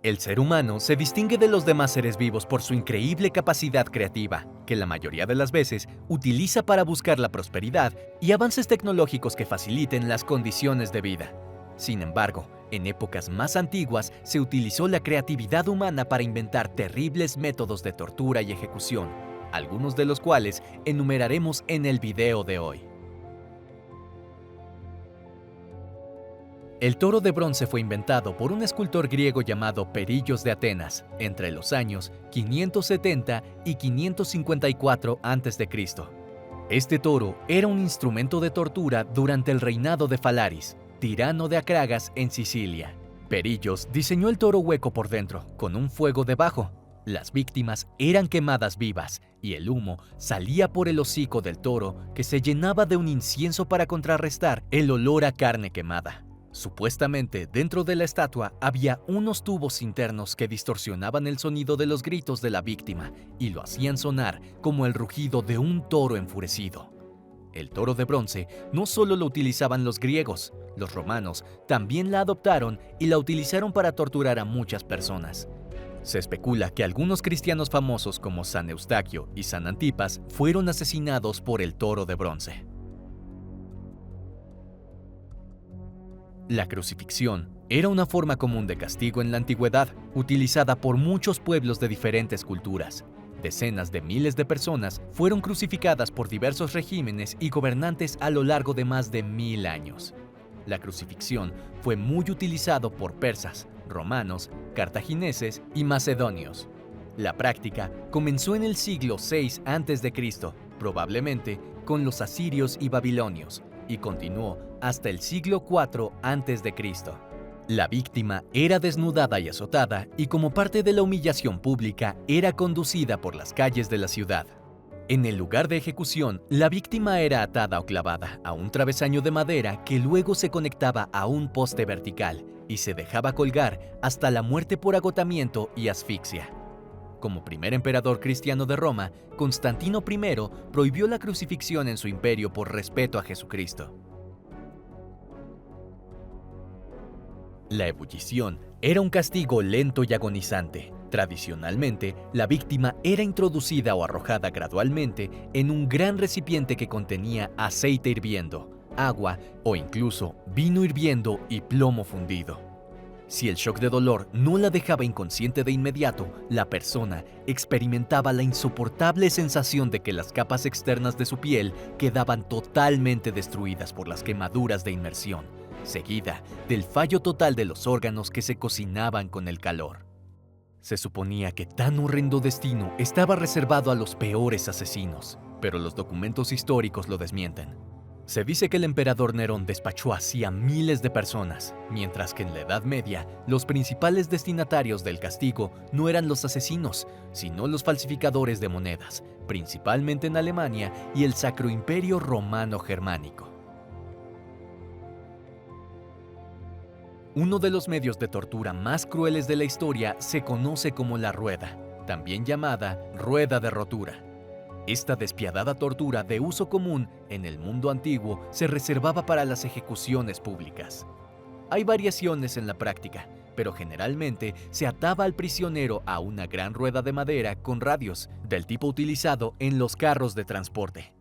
El ser humano se distingue de los demás seres vivos por su increíble capacidad creativa, que la mayoría de las veces utiliza para buscar la prosperidad y avances tecnológicos que faciliten las condiciones de vida. Sin embargo, en épocas más antiguas se utilizó la creatividad humana para inventar terribles métodos de tortura y ejecución, algunos de los cuales enumeraremos en el video de hoy. El toro de bronce fue inventado por un escultor griego llamado Perillos de Atenas entre los años 570 y 554 a.C. Este toro era un instrumento de tortura durante el reinado de Falaris, tirano de Acragas en Sicilia. Perillos diseñó el toro hueco por dentro, con un fuego debajo. Las víctimas eran quemadas vivas y el humo salía por el hocico del toro, que se llenaba de un incienso para contrarrestar el olor a carne quemada. Supuestamente, dentro de la estatua había unos tubos internos que distorsionaban el sonido de los gritos de la víctima y lo hacían sonar como el rugido de un toro enfurecido. El toro de bronce no solo lo utilizaban los griegos, los romanos también la adoptaron y la utilizaron para torturar a muchas personas. Se especula que algunos cristianos famosos como San Eustaquio y San Antipas fueron asesinados por el toro de bronce. La crucifixión era una forma común de castigo en la antigüedad, utilizada por muchos pueblos de diferentes culturas. Decenas de miles de personas fueron crucificadas por diversos regímenes y gobernantes a lo largo de más de 1000 años. La crucifixión fue muy utilizado por persas, romanos, cartagineses y macedonios. La práctica comenzó en el siglo VI a.C., probablemente con los asirios y babilonios, y continuó hasta el siglo IV a.C. La víctima era desnudada y azotada, y como parte de la humillación pública, era conducida por las calles de la ciudad. En el lugar de ejecución, la víctima era atada o clavada a un travesaño de madera que luego se conectaba a un poste vertical y se dejaba colgar hasta la muerte por agotamiento y asfixia. Como primer emperador cristiano de Roma, Constantino I prohibió la crucifixión en su imperio por respeto a Jesucristo. La ebullición era un castigo lento y agonizante. Tradicionalmente, la víctima era introducida o arrojada gradualmente en un gran recipiente que contenía aceite hirviendo, agua o incluso vino hirviendo y plomo fundido. Si el shock de dolor no la dejaba inconsciente de inmediato, la persona experimentaba la insoportable sensación de que las capas externas de su piel quedaban totalmente destruidas por las quemaduras de inmersión, seguida del fallo total de los órganos que se cocinaban con el calor. Se suponía que tan horrendo destino estaba reservado a los peores asesinos, pero los documentos históricos lo desmienten. Se dice que el emperador Nerón despachó así a miles de personas, mientras que en la Edad Media los principales destinatarios del castigo no eran los asesinos, sino los falsificadores de monedas, principalmente en Alemania y el Sacro Imperio Romano Germánico. Uno de los medios de tortura más crueles de la historia se conoce como la rueda, también llamada rueda de rotura. Esta despiadada tortura de uso común en el mundo antiguo se reservaba para las ejecuciones públicas. Hay variaciones en la práctica, pero generalmente se ataba al prisionero a una gran rueda de madera con radios, del tipo utilizado en los carros de transporte.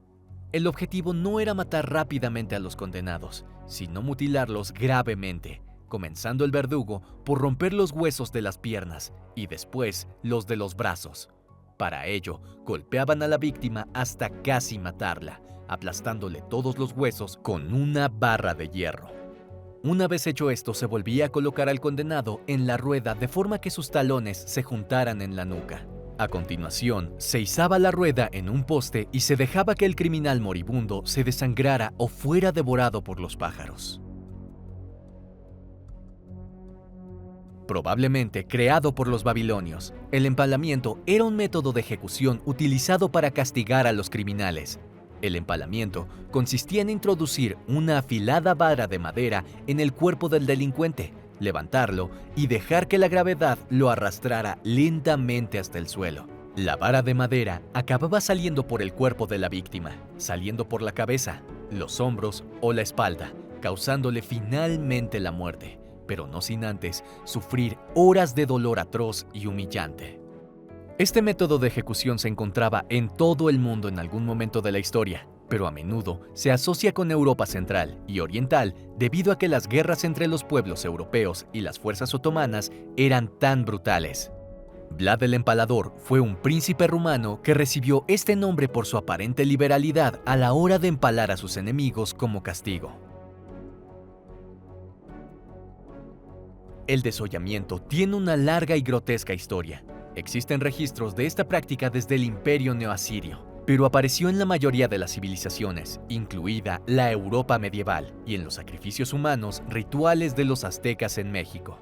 El objetivo no era matar rápidamente a los condenados, sino mutilarlos gravemente, comenzando el verdugo por romper los huesos de las piernas y después los de los brazos. Para ello, golpeaban a la víctima hasta casi matarla, aplastándole todos los huesos con una barra de hierro. Una vez hecho esto, se volvía a colocar al condenado en la rueda de forma que sus talones se juntaran en la nuca. A continuación, se izaba la rueda en un poste y se dejaba que el criminal moribundo se desangrara o fuera devorado por los pájaros. Probablemente creado por los babilonios, el empalamiento era un método de ejecución utilizado para castigar a los criminales. El empalamiento consistía en introducir una afilada vara de madera en el cuerpo del delincuente, levantarlo y dejar que la gravedad lo arrastrara lentamente hasta el suelo. La vara de madera acababa saliendo por el cuerpo de la víctima, saliendo por la cabeza, los hombros o la espalda, causándole finalmente la muerte. pero no sin antes sufrir horas de dolor atroz y humillante. Este método de ejecución se encontraba en todo el mundo en algún momento de la historia, pero a menudo se asocia con Europa Central y Oriental debido a que las guerras entre los pueblos europeos y las fuerzas otomanas eran tan brutales. Vlad el Empalador fue un príncipe rumano que recibió este nombre por su aparente liberalidad a la hora de empalar a sus enemigos como castigo. El desollamiento tiene una larga y grotesca historia. Existen registros de esta práctica desde el Imperio Neoasirio, pero apareció en la mayoría de las civilizaciones, incluida la Europa medieval, y en los sacrificios humanos rituales de los aztecas en México.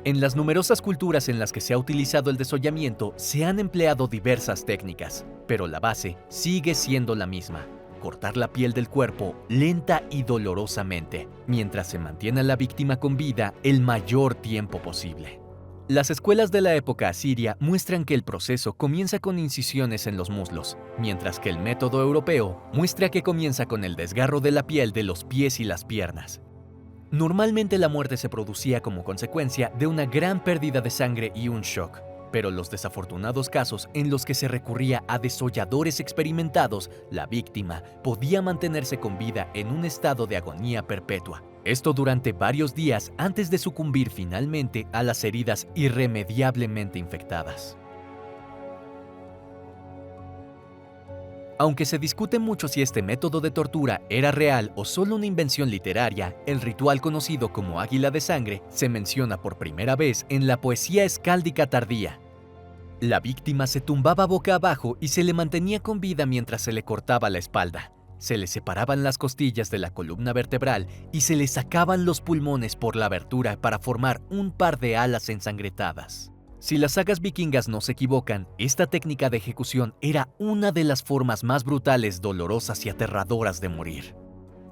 En las numerosas culturas en las que se ha utilizado el desollamiento se han empleado diversas técnicas, pero la base sigue siendo la misma: cortar la piel del cuerpo lenta y dolorosamente, mientras se mantiene a la víctima con vida el mayor tiempo posible. Las escuelas de la época asiria muestran que el proceso comienza con incisiones en los muslos, mientras que el método europeo muestra que comienza con el desgarro de la piel de los pies y las piernas. Normalmente la muerte se producía como consecuencia de una gran pérdida de sangre y un shock, pero los desafortunados casos en los que se recurría a desolladores experimentados, la víctima podía mantenerse con vida en un estado de agonía perpetua. Esto durante varios días antes de sucumbir finalmente a las heridas irremediablemente infectadas. Aunque se discute mucho si este método de tortura era real o solo una invención literaria, el ritual conocido como Águila de Sangre se menciona por primera vez en la poesía escáldica tardía. La víctima se tumbaba boca abajo y se le mantenía con vida mientras se le cortaba la espalda. Se le separaban las costillas de la columna vertebral y se le sacaban los pulmones por la abertura para formar un par de alas ensangrentadas. Si las sagas vikingas no se equivocan, esta técnica de ejecución era una de las formas más brutales, dolorosas y aterradoras de morir.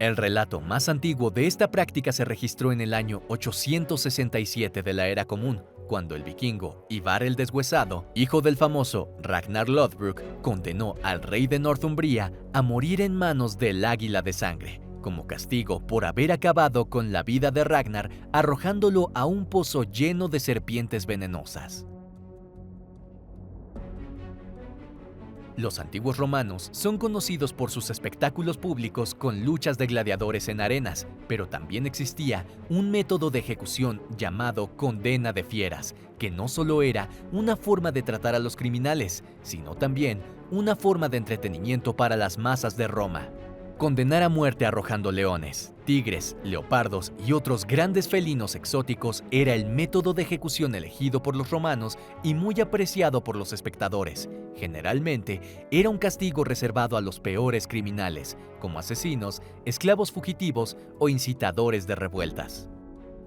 El relato más antiguo de esta práctica se registró en el año 867 de la Era Común, cuando el vikingo Ivar el Deshuesado, hijo del famoso Ragnar Lodbrok, condenó al rey de Northumbria a morir en manos del Águila de Sangre, como castigo por haber acabado con la vida de Ragnar arrojándolo a un pozo lleno de serpientes venenosas. Los antiguos romanos son conocidos por sus espectáculos públicos con luchas de gladiadores en arenas, pero también existía un método de ejecución llamado condena de fieras, que no solo era una forma de tratar a los criminales, sino también una forma de entretenimiento para las masas de Roma. Condenar a muerte arrojando leones, tigres, leopardos y otros grandes felinos exóticos era el método de ejecución elegido por los romanos y muy apreciado por los espectadores. Generalmente, era un castigo reservado a los peores criminales, como asesinos, esclavos fugitivos o incitadores de revueltas.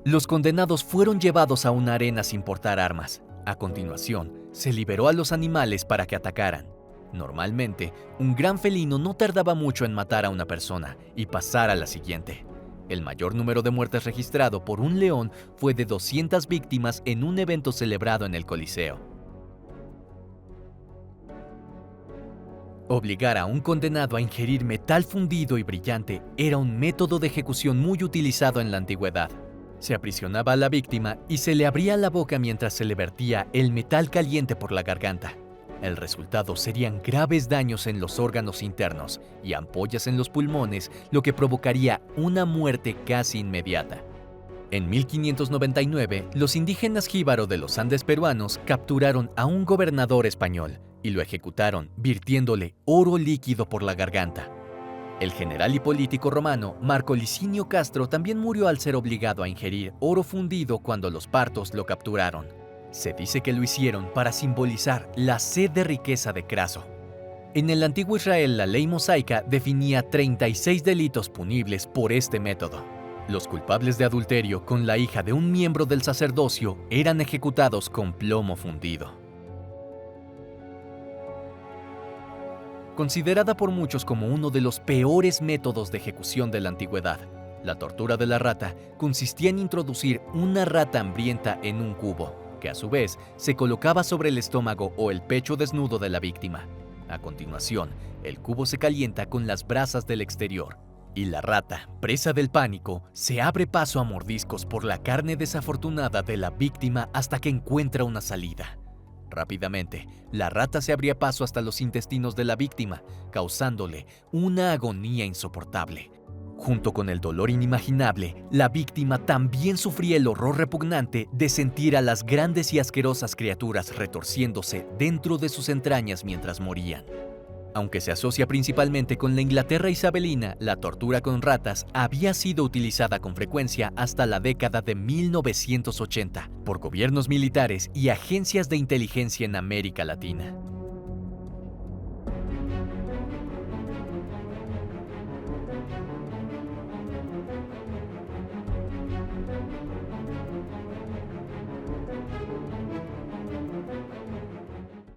Los condenados fueron llevados a una arena sin portar armas. A continuación, se liberó a los animales para que atacaran. Normalmente, un gran felino no tardaba mucho en matar a una persona y pasar a la siguiente. El mayor número de muertes registrado por un león fue de 200 víctimas en un evento celebrado en el Coliseo. Obligar a un condenado a ingerir metal fundido y brillante era un método de ejecución muy utilizado en la antigüedad. Se aprisionaba a la víctima y se le abría la boca mientras se le vertía el metal caliente por la garganta. El resultado serían graves daños en los órganos internos y ampollas en los pulmones, lo que provocaría una muerte casi inmediata. En 1599, los indígenas jíbaro de los Andes peruanos capturaron a un gobernador español y lo ejecutaron virtiéndole oro líquido por la garganta. El general y político romano Marco Licinio Castro también murió al ser obligado a ingerir oro fundido cuando los partos lo capturaron. Se dice que lo hicieron para simbolizar la sed de riqueza de Craso. En el antiguo Israel, la ley mosaica definía 36 delitos punibles por este método. Los culpables de adulterio con la hija de un miembro del sacerdocio eran ejecutados con plomo fundido. Considerada por muchos como uno de los peores métodos de ejecución de la antigüedad, la tortura de la rata consistía en introducir una rata hambrienta en un cubo, que a su vez se colocaba sobre el estómago o el pecho desnudo de la víctima. A continuación, el cubo se calienta con las brasas del exterior Y la rata, presa del pánico, se abre paso a mordiscos por la carne desafortunada de la víctima hasta que encuentra una salida. Rápidamente, la rata se abría paso hasta los intestinos de la víctima, causándole una agonía insoportable. Junto con el dolor inimaginable, la víctima también sufría el horror repugnante de sentir a las grandes y asquerosas criaturas retorciéndose dentro de sus entrañas mientras morían. Aunque se asocia principalmente con la Inglaterra isabelina, la tortura con ratas había sido utilizada con frecuencia hasta la década de 1980 por gobiernos militares y agencias de inteligencia en América Latina.